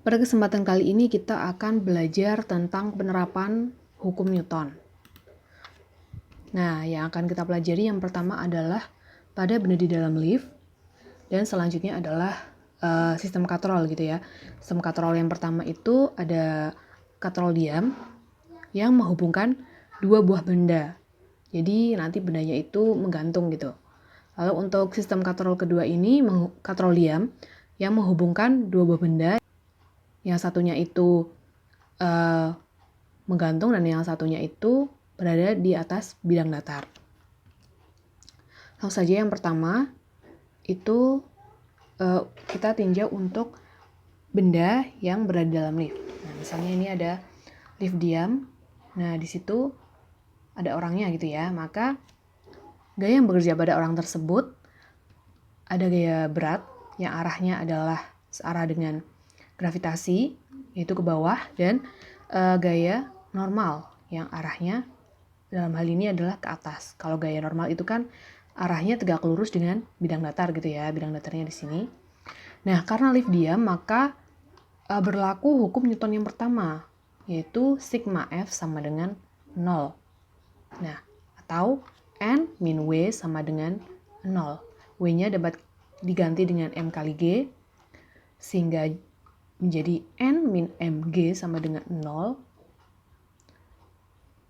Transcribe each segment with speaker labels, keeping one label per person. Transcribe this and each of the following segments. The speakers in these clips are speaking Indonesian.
Speaker 1: Pada kesempatan kali ini kita akan belajar tentang penerapan hukum Newton. Nah, yang akan kita pelajari yang pertama adalah pada benda di dalam lift, dan selanjutnya adalah sistem katrol gitu ya. Sistem katrol yang pertama itu ada katrol diam yang menghubungkan dua buah benda. Jadi nanti bendanya itu menggantung gitu. Lalu untuk sistem katrol kedua ini katrol diam yang menghubungkan dua buah benda. Yang satunya itu menggantung dan yang satunya itu berada di atas bidang datar. Langsung saja yang pertama itu kita tinjau untuk benda yang berada dalam lift. Nah, misalnya ini ada lift diam. Nah, di situ ada orangnya gitu ya. Maka gaya yang bekerja pada orang tersebut ada gaya berat yang arahnya adalah searah dengan gravitasi, yaitu ke bawah, dan gaya normal yang arahnya dalam hal ini adalah ke atas. Kalau gaya normal itu kan arahnya tegak lurus dengan bidang datar gitu ya, bidang datarnya di sini. Nah, karena lift diam, maka berlaku hukum Newton yang pertama, yaitu sigma F sama dengan 0. Nah, atau N min W sama dengan 0. W-nya dapat diganti dengan M kali G, sehingga menjadi N min Mg sama dengan 0.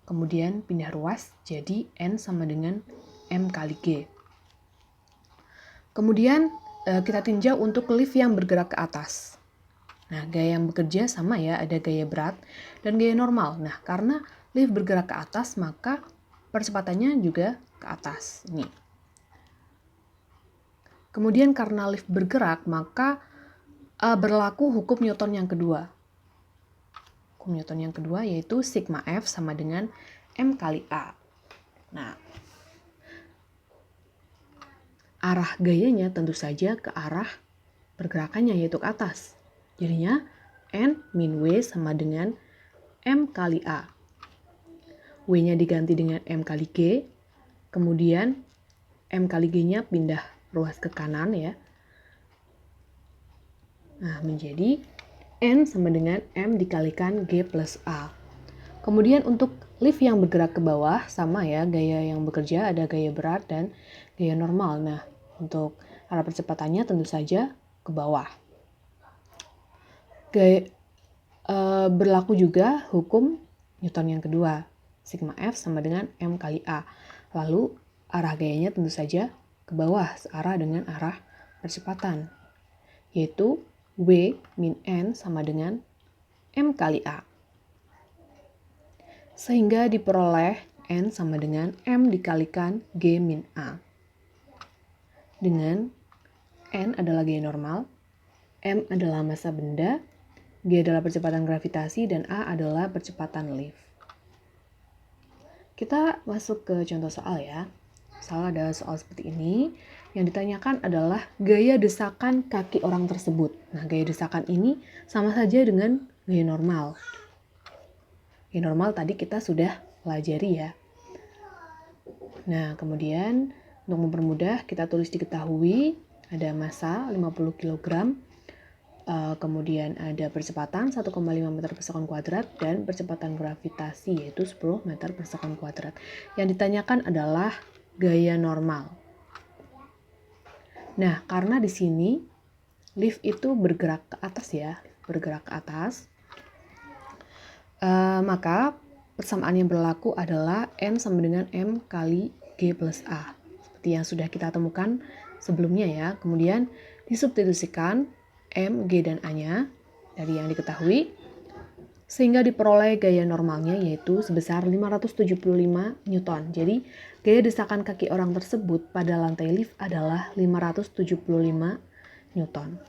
Speaker 1: Kemudian pindah ruas jadi N sama dengan M kali G. Kemudian kita tinjau untuk lift yang bergerak ke atas. Nah, gaya yang bekerja sama ya, ada gaya berat dan gaya normal. Nah, karena lift bergerak ke atas, maka percepatannya juga ke atas. Ini. Kemudian karena lift bergerak, maka berlaku hukum Newton yang kedua. Hukum Newton yang kedua yaitu sigma F sama dengan M kali A. Nah, arah gayanya tentu saja ke arah pergerakannya yaitu ke atas. Jadinya N min W sama dengan M kali A. W-nya diganti dengan M kali G. Kemudian M kali G-nya pindah ruas ke kanan ya. Nah, menjadi N sama dengan M dikalikan G plus A. Kemudian untuk lift yang bergerak ke bawah, sama ya, gaya yang bekerja ada gaya berat dan gaya normal. Nah, untuk arah percepatannya tentu saja ke bawah. Berlaku juga hukum Newton yang kedua, sigma F sama dengan M kali A. Lalu arah gayanya tentu saja ke bawah, searah dengan arah percepatan, yaitu W min N sama dengan M kali A. Sehingga diperoleh N sama dengan M dikalikan G min A. Dengan N adalah gaya normal, M adalah massa benda, G adalah percepatan gravitasi, dan A adalah percepatan lift. Kita masuk ke contoh soal ya. Soal ada soal seperti ini. Yang ditanyakan adalah gaya desakan kaki orang tersebut. Nah, gaya desakan ini sama saja dengan gaya normal. Gaya normal tadi kita sudah pelajari ya. Nah, kemudian untuk mempermudah kita tulis diketahui ada massa 50 kg, kemudian ada percepatan 1,5 meter per sekon kuadrat dan percepatan gravitasi yaitu 10 meter per sekon kuadrat. Yang ditanyakan adalah gaya normal. Nah, karena di sini lift itu bergerak ke atas ya, bergerak ke atas, maka persamaan yang berlaku adalah N sama dengan M kali G plus A. Seperti yang sudah kita temukan sebelumnya ya. Kemudian disubstitusikan M, G, dan A-nya dari yang diketahui, sehingga diperoleh gaya normalnya yaitu sebesar 575 Newton. Jadi gaya desakan kaki orang tersebut pada lantai lift adalah 575 Newton.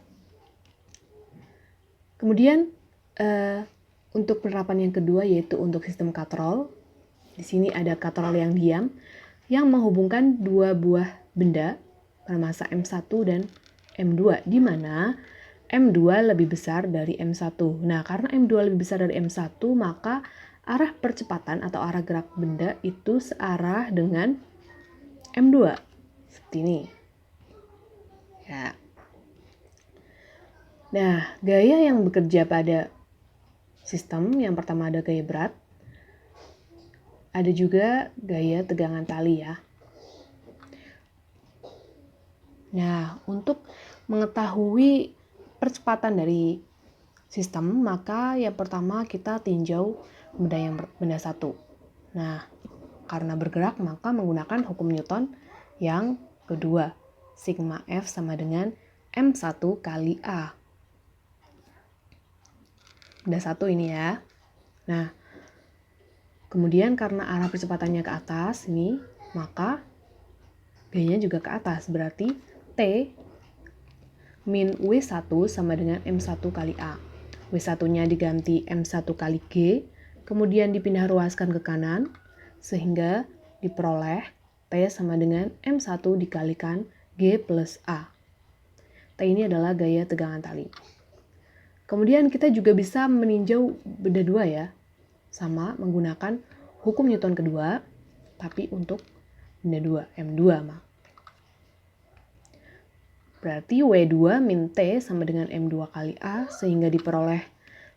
Speaker 1: Kemudian untuk penerapan yang kedua yaitu untuk sistem katrol. Di sini ada katrol yang diam yang menghubungkan dua buah benda bermassa M1 dan M2, di mana M2 lebih besar dari M1. Nah, karena M2 lebih besar dari M1, maka arah percepatan atau arah gerak benda itu searah dengan M2. Seperti ini. Ya. Nah, gaya yang bekerja pada sistem, yang pertama ada gaya berat, ada juga gaya tegangan tali ya. Nah, untuk mengetahui percepatan dari sistem, maka yang pertama kita tinjau benda satu. Nah, karena bergerak maka menggunakan hukum Newton yang kedua. Sigma F sama dengan M1 kali A. Benda satu ini ya. Nah, kemudian karena arah percepatannya ke atas ini, maka gayanya juga ke atas. Berarti T min W1 sama dengan M1 kali A. W1-nya diganti M1 kali G, kemudian dipindah ruaskan ke kanan, sehingga diperoleh T sama dengan M1 dikalikan G plus A. T ini adalah gaya tegangan tali. Kemudian kita juga bisa meninjau benda dua ya, sama menggunakan hukum Newton kedua, tapi untuk benda dua, M2 mah. Berarti W2 min T sama dengan M2 kali A, sehingga diperoleh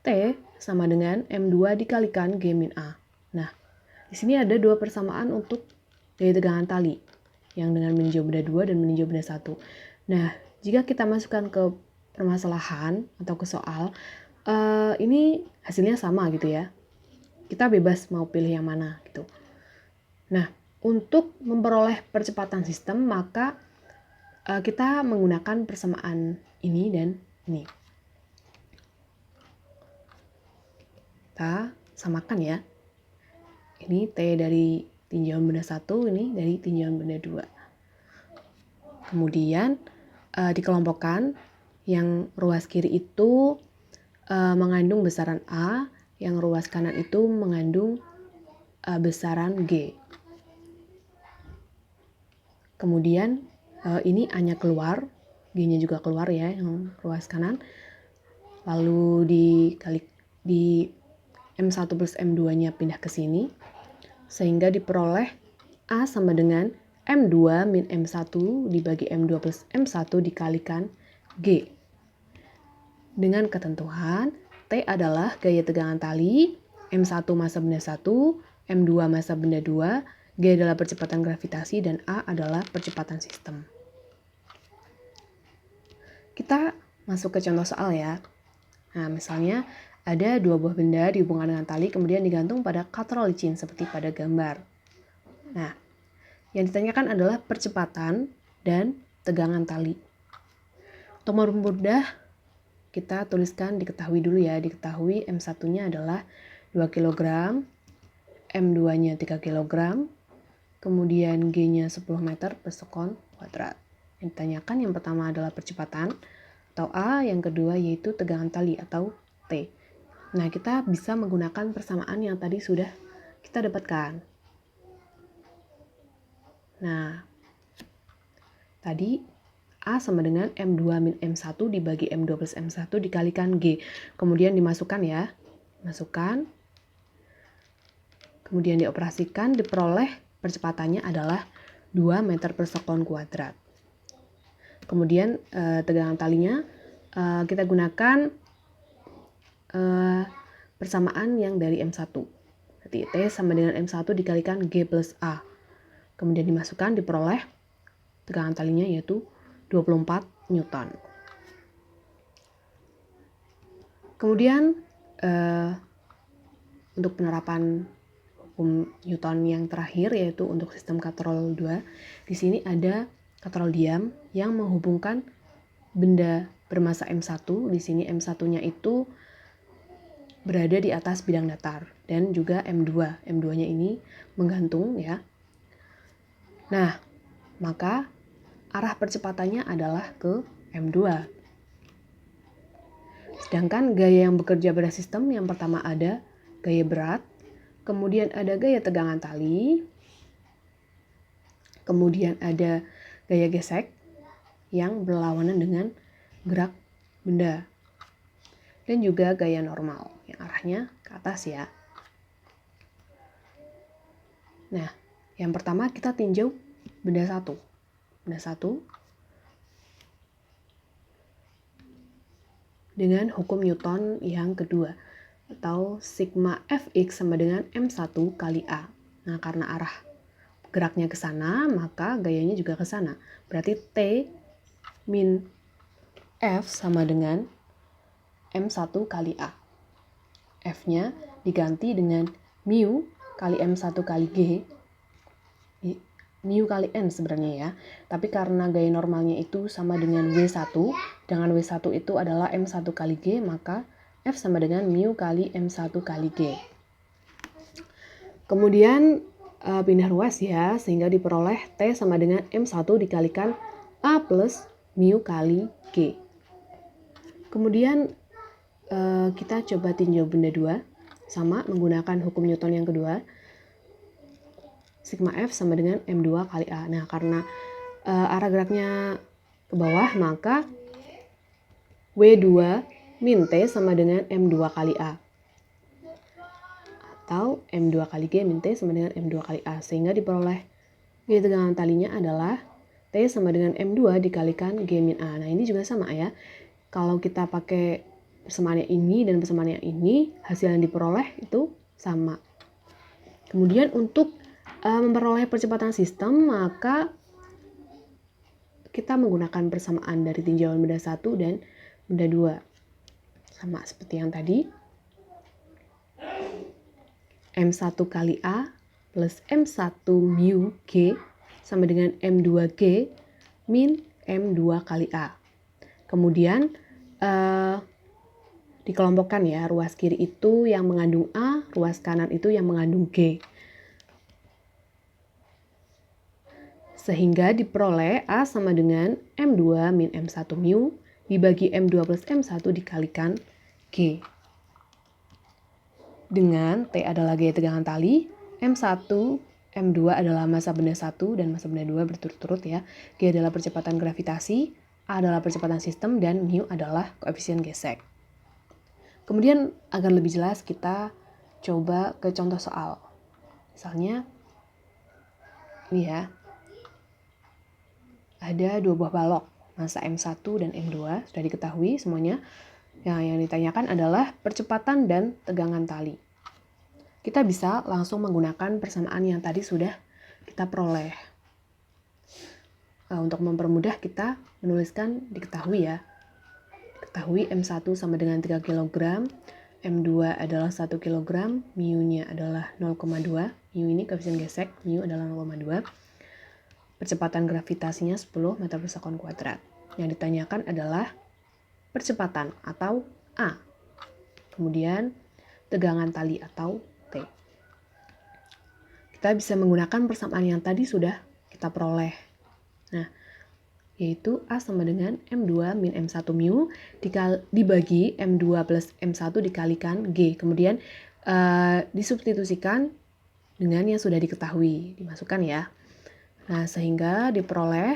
Speaker 1: T sama dengan M2 dikalikan G min A. Nah, di sini ada dua persamaan untuk gaya tegangan tali, yang dengan meninjau benda 2 dan meninjau benda 1. Nah, jika kita masukkan ke permasalahan atau ke soal, ini hasilnya sama gitu ya. Kita bebas mau pilih yang mana gitu. Nah, untuk memperoleh percepatan sistem, maka kita menggunakan persamaan ini dan ini. Kita samakan ya. Ini T dari tinjauan benda 1, ini dari tinjauan benda 2. Kemudian dikelompokkan, yang ruas kiri itu mengandung besaran A, yang ruas kanan itu mengandung besaran G. Kemudian ini A-nya keluar, G-nya juga keluar ya, yang ruas kanan. Lalu di M1 plus M2-nya pindah ke sini, sehingga diperoleh A sama dengan M2 min M1 dibagi M2 plus M1 dikalikan G. Dengan ketentuan, T adalah gaya tegangan tali, M1 massa benda 1, M2 massa benda 2, G adalah percepatan gravitasi, dan A adalah percepatan sistem. Kita masuk ke contoh soal ya. Nah, misalnya ada dua buah benda dihubungkan dengan tali, kemudian digantung pada katrol licin seperti pada gambar. Nah, yang ditanyakan adalah percepatan dan tegangan tali. Untuk mempermudah, kita tuliskan diketahui dulu ya. Diketahui M1-nya adalah 2 kg, M2-nya 3 kg, kemudian G-nya 10 meter per sekon kuadrat. Yang ditanyakan yang pertama adalah percepatan atau A, yang kedua yaitu tegangan tali atau T. Nah, kita bisa menggunakan persamaan yang tadi sudah kita dapatkan. Nah, tadi A sama dengan M2 min M1 dibagi M2 plus M1 dikalikan G. Kemudian dimasukkan ya. Masukkan. Kemudian dioperasikan, diperoleh percepatannya adalah 2 meter per sekon kuadrat. Kemudian tegangan talinya kita gunakan persamaan yang dari M1. Berarti T sama dengan M1 dikalikan G plus A. Kemudian dimasukkan, diperoleh tegangan talinya yaitu 24 Newton. Kemudian untuk penerapan hukum Newton yang terakhir yaitu untuk sistem katrol 2, di sini ada katrol diam yang menghubungkan benda bermassa M1. Di sini M1-nya itu berada di atas bidang datar dan juga M2. M2-nya ini menggantung ya. Nah, maka arah percepatannya adalah ke M2. Sedangkan gaya yang bekerja pada sistem yang pertama ada gaya berat, kemudian ada gaya tegangan tali, kemudian ada gaya gesek yang berlawanan dengan gerak benda, dan juga gaya normal yang arahnya ke atas ya. Nah, yang pertama kita tinjau benda 1. Benda 1 dengan hukum Newton yang kedua, atau sigma Fx sama dengan M1 kali A. Nah, karena arah geraknya ke sana, maka gayanya juga ke sana. Berarti T min F sama dengan M1 kali A. F-nya diganti dengan mu kali M1 kali G. Mu kali N sebenarnya ya. Tapi karena gaya normalnya itu sama dengan W1, dengan W1 itu adalah M1 kali G, maka F sama dengan mu kali M1 kali G. Kemudian pindah ruas ya, sehingga diperoleh T sama dengan M1 dikalikan A plus mu kali G. Kemudian kita coba tinjau benda 2, sama menggunakan hukum Newton yang kedua. Sigma F sama dengan M2 kali A. Nah, karena arah geraknya ke bawah, maka W2 min T sama dengan M2 kali A. Atau M2 kali G min T sama dengan M2 kali A. Sehingga diperoleh gaya tegangan talinya adalah T sama dengan M2 dikalikan G min A. Nah, ini juga sama ya. Kalau kita pakai persamaan yang ini dan persamaan yang ini, hasil yang diperoleh itu sama. Kemudian untuk memperoleh percepatan sistem, maka kita menggunakan persamaan dari tinjauan benda 1 dan benda 2. Sama seperti yang tadi. M1 kali A plus M1 mu G sama dengan M2G min M2 kali A. Kemudian dikelompokkan ya, ruas kiri itu yang mengandung A, ruas kanan itu yang mengandung G. Sehingga diperoleh A sama dengan M2 min M1 mu dibagi M2 plus M1 dikalikan G. Dengan T adalah gaya tegangan tali, M1, M2 adalah massa benda 1 dan massa benda 2 berturut-turut ya. G adalah percepatan gravitasi, A adalah percepatan sistem, dan mu adalah koefisien gesek. Kemudian agar lebih jelas kita coba ke contoh soal. Misalnya ini ya. Ada 2 buah balok, massa M1 dan M2, sudah diketahui semuanya. Yang ditanyakan adalah percepatan dan tegangan tali. Kita bisa langsung menggunakan persamaan yang tadi sudah kita peroleh. Untuk mempermudah kita menuliskan diketahui ya. Diketahui M1 sama dengan 3 kg, M2 adalah 1 kg, mu-nya adalah 0,2, mu ini koefisien gesek, mu adalah 0,2. Percepatan gravitasinya 10 meter per sekon kuadrat. Yang ditanyakan adalah percepatan atau A. Kemudian tegangan tali atau T. Kita bisa menggunakan persamaan yang tadi sudah kita peroleh. Nah, yaitu A sama dengan M2 min M1 mu dibagi M2 plus M1 dikalikan G. Kemudian disubstitusikan dengan yang sudah diketahui. Dimasukkan ya. Nah, sehingga diperoleh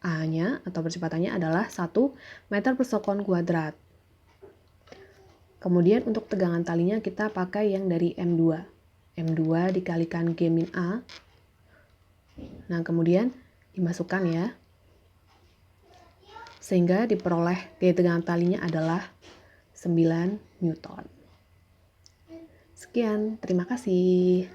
Speaker 1: A-nya atau percepatannya adalah 1 meter per sekon kuadrat. Kemudian untuk tegangan talinya kita pakai yang dari M2. M2 dikalikan G min A. Nah, kemudian dimasukkan ya. Sehingga diperoleh gaya tegangan talinya adalah 9 Newton. Sekian, terima kasih.